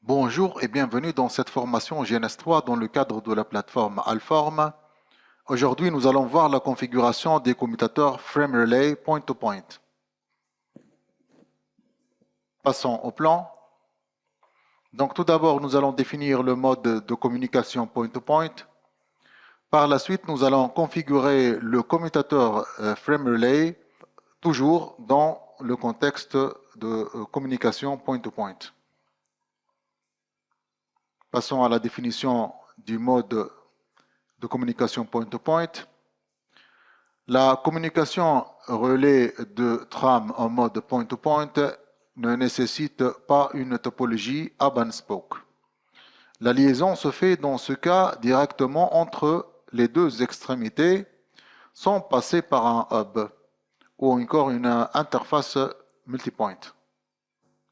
Bonjour et bienvenue dans cette formation GNS3 dans le cadre de la plateforme Alform. Aujourd'hui, nous allons voir la configuration des commutateurs Frame Relay Point-to-Point. Passons au plan. Donc tout d'abord, nous allons définir le mode de communication Point-to-Point. Par la suite, nous allons configurer le commutateur Frame Relay, toujours dans le contexte de communication Point-to-Point. Passons à la définition du mode de communication point-to-point. La communication relais de trame en mode point-to-point ne nécessite pas une topologie hub and spoke. La liaison se fait dans ce cas directement entre les deux extrémités sans passer par un hub ou encore une interface multipoint.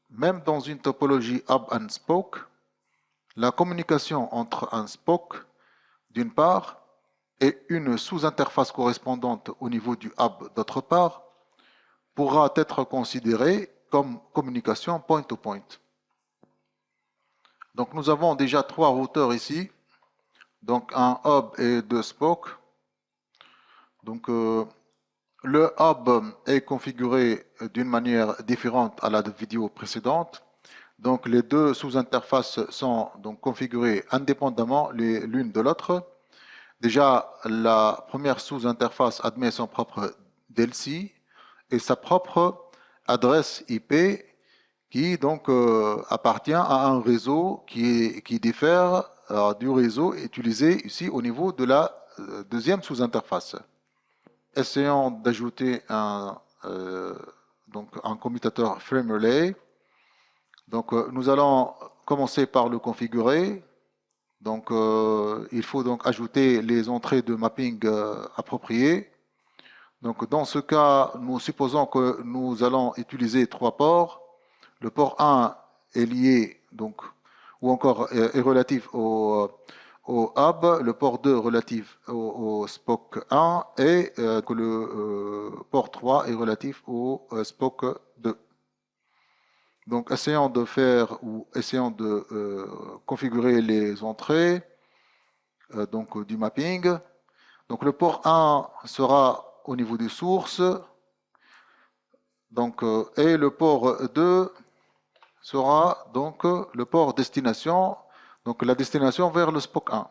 Même dans une topologie hub and spoke, la communication entre un spoke d'une part et une sous-interface correspondante au niveau du hub d'autre part pourra être considérée comme communication point-to-point. Donc nous avons déjà trois routeurs ici, donc un hub et deux spokes. Donc le hub est configuré d'une manière différente à la vidéo précédente. Donc les deux sous-interfaces sont donc configurées indépendamment l'une de l'autre. Déjà, la première sous-interface admet son propre DLC et sa propre adresse IP qui donc appartient à un réseau qui diffère du réseau utilisé ici au niveau de la deuxième sous-interface. Essayons d'ajouter donc un commutateur Frame Relay. Donc nous allons commencer par le configurer. Donc, il faut donc ajouter les entrées de mapping appropriées. Donc, dans ce cas, nous supposons que nous allons utiliser trois ports. Le port 1 est lié, donc, ou encore est relatif au hub, le port 2 relatif au SPOC 1 et que le port 3 est relatif au SPOC 2. Donc, essayons de configurer les entrées donc du mapping. Donc, le port 1 sera au niveau des sources. Donc, et le port 2 sera donc le port destination. Donc, la destination vers le SPOC 1.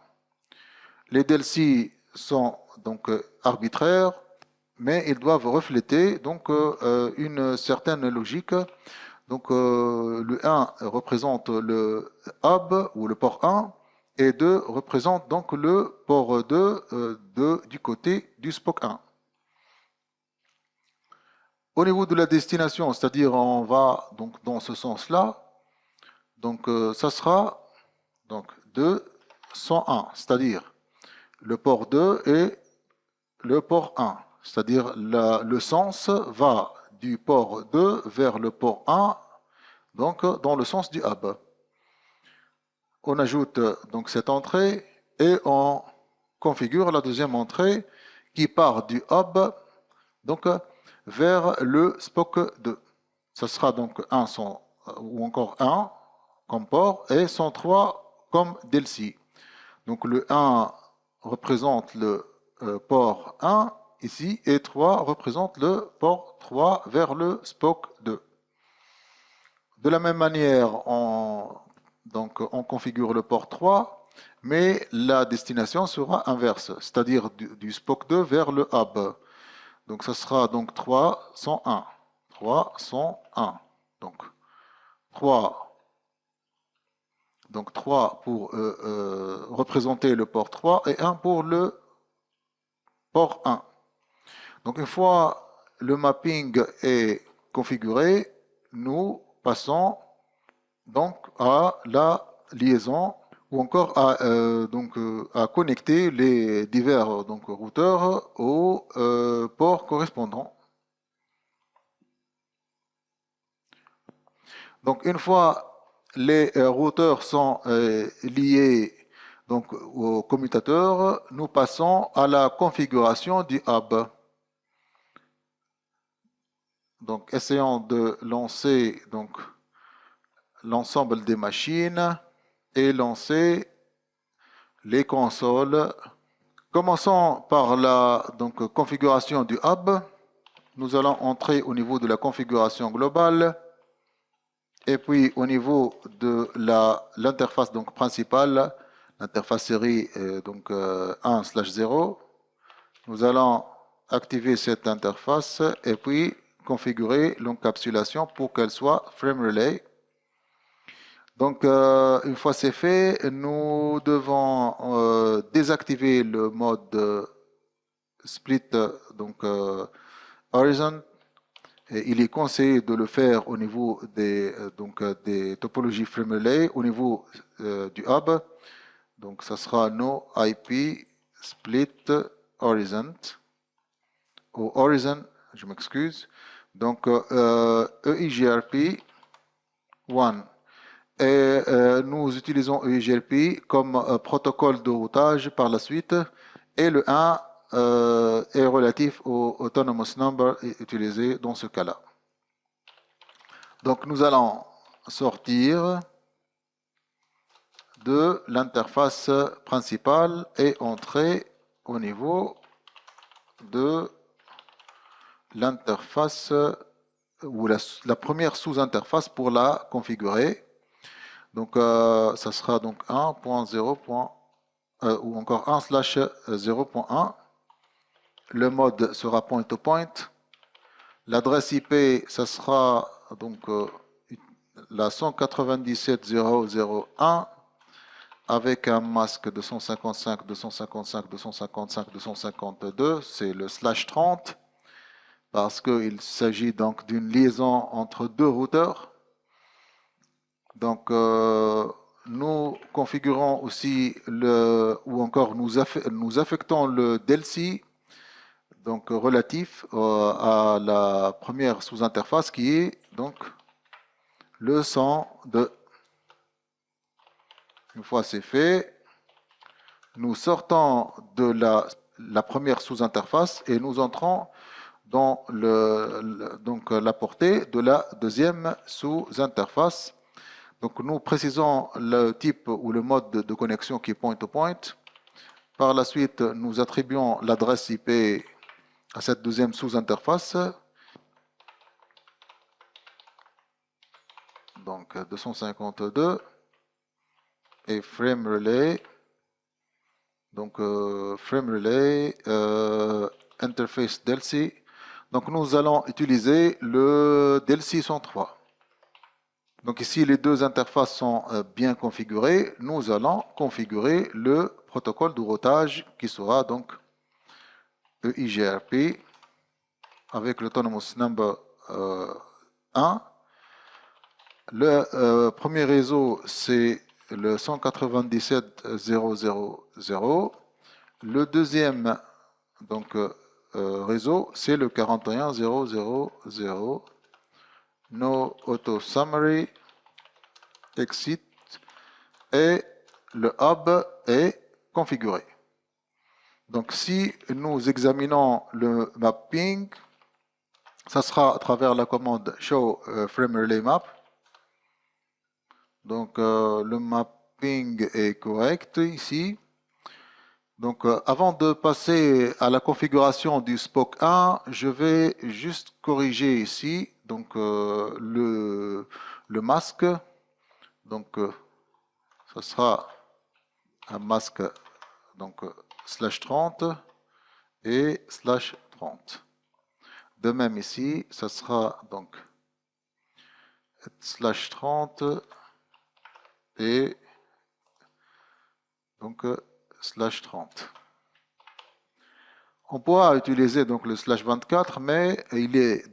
Les DLC sont donc arbitraires, mais ils doivent refléter donc une certaine logique. Donc le 1 représente le hub ou le port 1 et 2 représente donc le port 2 du côté du SPOC 1. Au niveau de la destination, c'est-à-dire on va donc dans ce sens-là, donc ça sera donc 201, c'est-à-dire le port 2 et le port 1, c'est-à-dire le sens va du port 2 vers le port 1, donc dans le sens du hub. On ajoute donc cette entrée et on configure la deuxième entrée qui part du hub donc vers le SPOC 2. Ce sera donc 1 ou encore 1 comme port et 103 comme DLC. Donc le 1 représente le port 1 ici et 3 représente le port 3 vers le SPOC 2. De la même manière, on configure le port 3, mais la destination sera inverse, c'est-à-dire du SPOC 2 vers le hub. Donc ça sera donc 301. 301. Donc 3, donc 3 pour représenter le port 3 et 1 pour le port 1. Donc une fois le mapping est configuré, nous passons donc à la liaison ou encore à connecter les divers donc, routeurs au port correspondant. Donc une fois les routeurs sont liés donc, au commutateur, nous passons à la configuration du hub. Donc essayons de lancer donc, l'ensemble des machines et lancer les consoles. Commençons par la configuration du hub. Nous allons entrer au niveau de la configuration globale. Et puis au niveau de l'interface principale, l'interface série 1/0, nous allons activer cette interface et puis configurer l'encapsulation pour qu'elle soit frame relay. Donc une fois c'est fait, nous devons désactiver le mode split horizon. Et il est conseillé de le faire au niveau des topologies frame relay, au niveau du hub. Donc, ça sera no IP split horizon. Ou horizon, je m'excuse. Donc, EIGRP 1. Et nous utilisons EIGRP comme protocole de routage par la suite. Et le 1 est relatif au autonomous number utilisé dans ce cas-là. Donc nous allons sortir de l'interface principale et entrer au niveau de l'interface ou la première sous-interface pour la configurer. Donc ça sera donc 1.0. Ou encore 1/0.1. Le mode sera point-to-point. L'adresse IP, ça sera donc la 197.0.0.1 avec un masque 255, 255, 255, 252. C'est le /30 parce qu'il s'agit donc d'une liaison entre deux routeurs. Donc nous configurons aussi ou encore nous affectons le DLC donc relatif à la première sous-interface qui est donc le 102. Une fois c'est fait, nous sortons de la première sous-interface et nous entrons dans la portée de la deuxième sous-interface. Donc nous précisons le type ou le mode de connexion qui est point-to-point. Par la suite, nous attribuons l'adresse IP à cette deuxième sous-interface. Donc 252 et frame relay. Donc frame relay interface DLC. Donc nous allons utiliser le DLC 103. Donc ici, les deux interfaces sont bien configurées. Nous allons configurer le protocole de routage qui sera donc EIGRP avec l'autonomous number 1. Le premier réseau, c'est le 197.0.0.0. Le deuxième réseau, c'est le 41.0.0.0. No auto summary, exit, et le hub est configuré. Donc si nous examinons le mapping, ça sera à travers la commande show frame relay map. Donc le mapping est correct ici. Donc avant de passer à la configuration du SPOC 1, je vais juste corriger ici donc le masque. Donc ça sera un masque donc /30 et /30. De même ici, ça sera donc /30 et donc /30. On pourra utiliser donc le /24, mais il est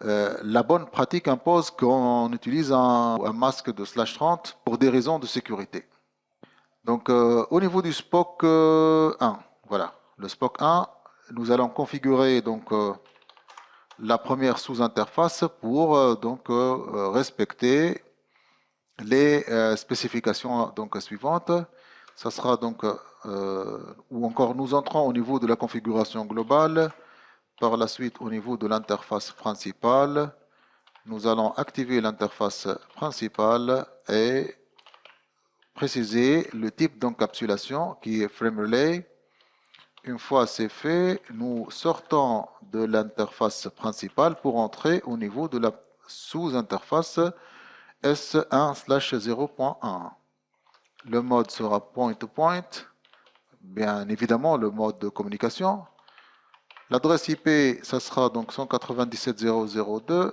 la bonne pratique impose qu'on utilise un masque de /30 pour des raisons de sécurité. Donc au niveau du SPOC 1, voilà, le SPOC 1, nous allons configurer donc la première sous-interface pour respecter les spécifications donc suivantes. Ça sera donc ou encore nous entrons au niveau de la configuration globale, par la suite au niveau de l'interface principale, nous allons activer l'interface principale et préciser le type d'encapsulation qui est FrameRelay. Une fois c'est fait, nous sortons de l'interface principale pour entrer au niveau de la sous-interface S1/0.1. Le mode sera point-to-point, bien évidemment le mode de communication. L'adresse IP, ça sera donc 197.0.0.2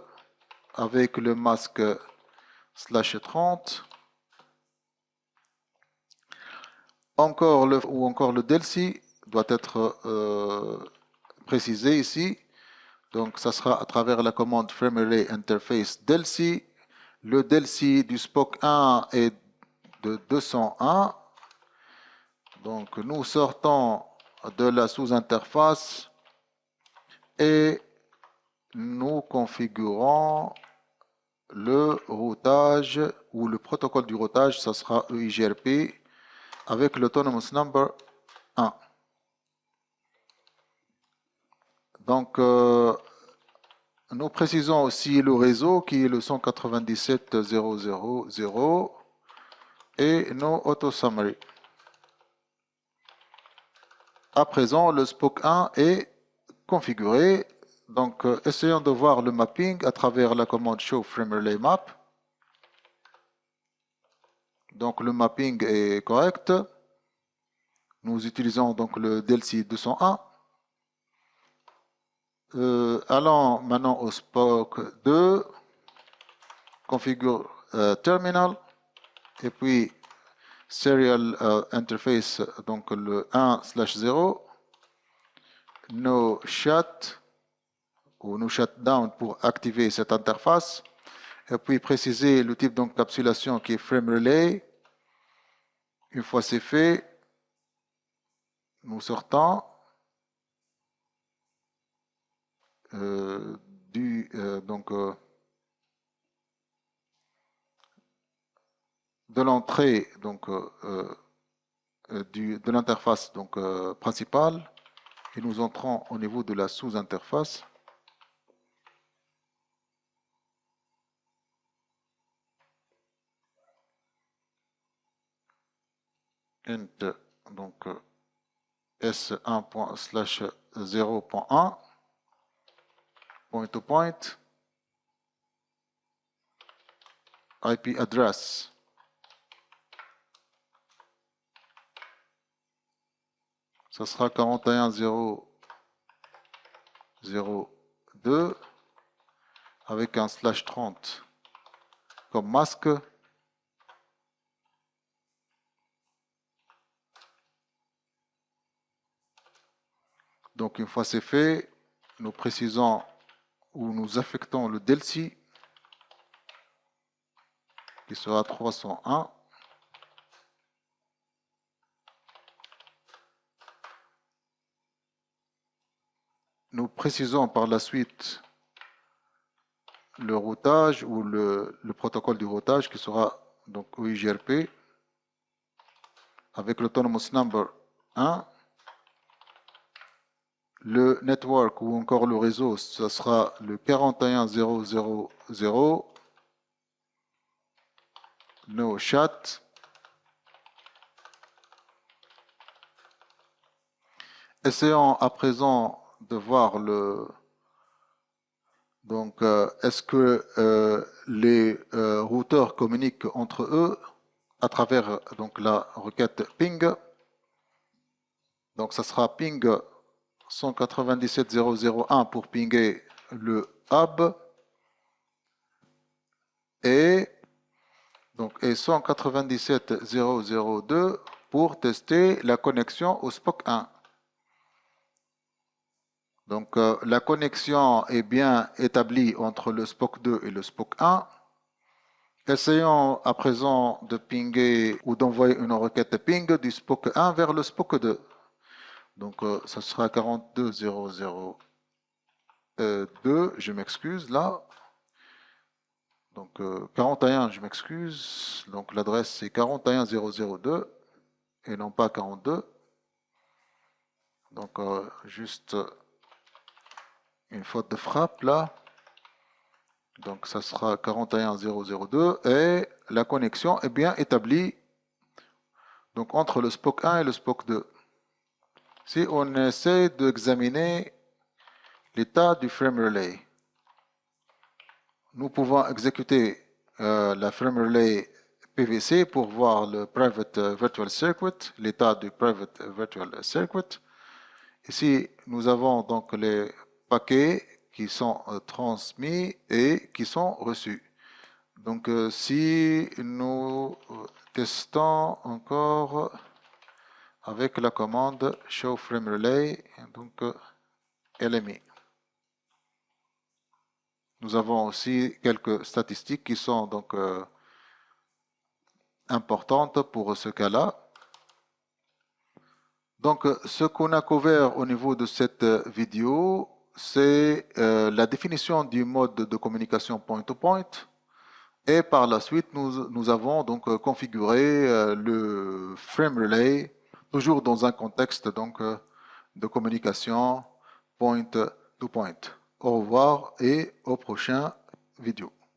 avec le masque /30. Encore le DLC doit être précisé ici. Donc, ça sera à travers la commande FrameRelay Interface DLC. Le DLC du SPOC 1 est de 201. Donc, nous sortons de la sous-interface et nous configurons le routage ou le protocole du routage. Ça sera EIGRP avec l'Autonomous Number 1. Donc, nous précisons aussi le réseau qui est le 197.0.0.0 et nos auto-summary. À présent, le SPOC 1 est configuré. Donc, essayons de voir le mapping à travers la commande show FrameRelay map. Donc, le mapping est correct. Nous utilisons donc le DLC 201. Allons maintenant au SPOC 2, configure terminal, et puis serial interface, donc le 1/0, no shut ou no shutdown pour activer cette interface, et puis préciser le type d'encapsulation qui est FrameRelay. Une fois c'est fait, nous sortons de l'entrée de l'interface principale et nous entrons au niveau de la sous-interface. Int donc S1/0.1 point to point IP address ça sera 41.0.0.2 avec un /30 comme masque. Donc une fois c'est fait, nous précisons ou nous affectons le DLC qui sera 301. Nous précisons par la suite le routage ou le protocole du routage qui sera donc EIGRP avec l'autonomous number 1. Le network ou encore le réseau, ce sera le 41.0.0.0. No chat. Essayons à présent de voir le... Donc, est-ce que les routeurs communiquent entre eux à travers donc, la requête ping. Donc, ça sera ping 197.0.0.1 pour pinguer le hub et 197.0.0.2 pour tester la connexion au SPOC 1. Donc, la connexion est bien établie entre le SPOC 2 et le SPOC 1. Essayons à présent de pinguer ou d'envoyer une requête ping du SPOC 1 vers le SPOC 2. Donc, ça sera 42.0.0.2, je m'excuse là. Donc, 41, je m'excuse. Donc, l'adresse c'est 41.0.0.2 et non pas 42. Donc, juste une faute de frappe là. Donc ça sera 41002 et la connexion est bien établie donc entre le SPOC 1 et le SPOC 2. Si on essaie d'examiner l'état du frame relay, nous pouvons exécuter la frame relay PVC pour voir le private virtual circuit, l'état du private virtual circuit. Ici, nous avons donc les paquets qui sont transmis et qui sont reçus. Donc, si nous testons encore avec la commande show frame relay, donc LMI. Nous avons aussi quelques statistiques qui sont donc importantes pour ce cas-là. Donc, ce qu'on a couvert au niveau de cette vidéo, c'est la définition du mode de communication point-to-point. Et par la suite, nous avons donc configuré le frame relay, toujours dans un contexte donc, de communication point-to-point. Au revoir et au prochain vidéo.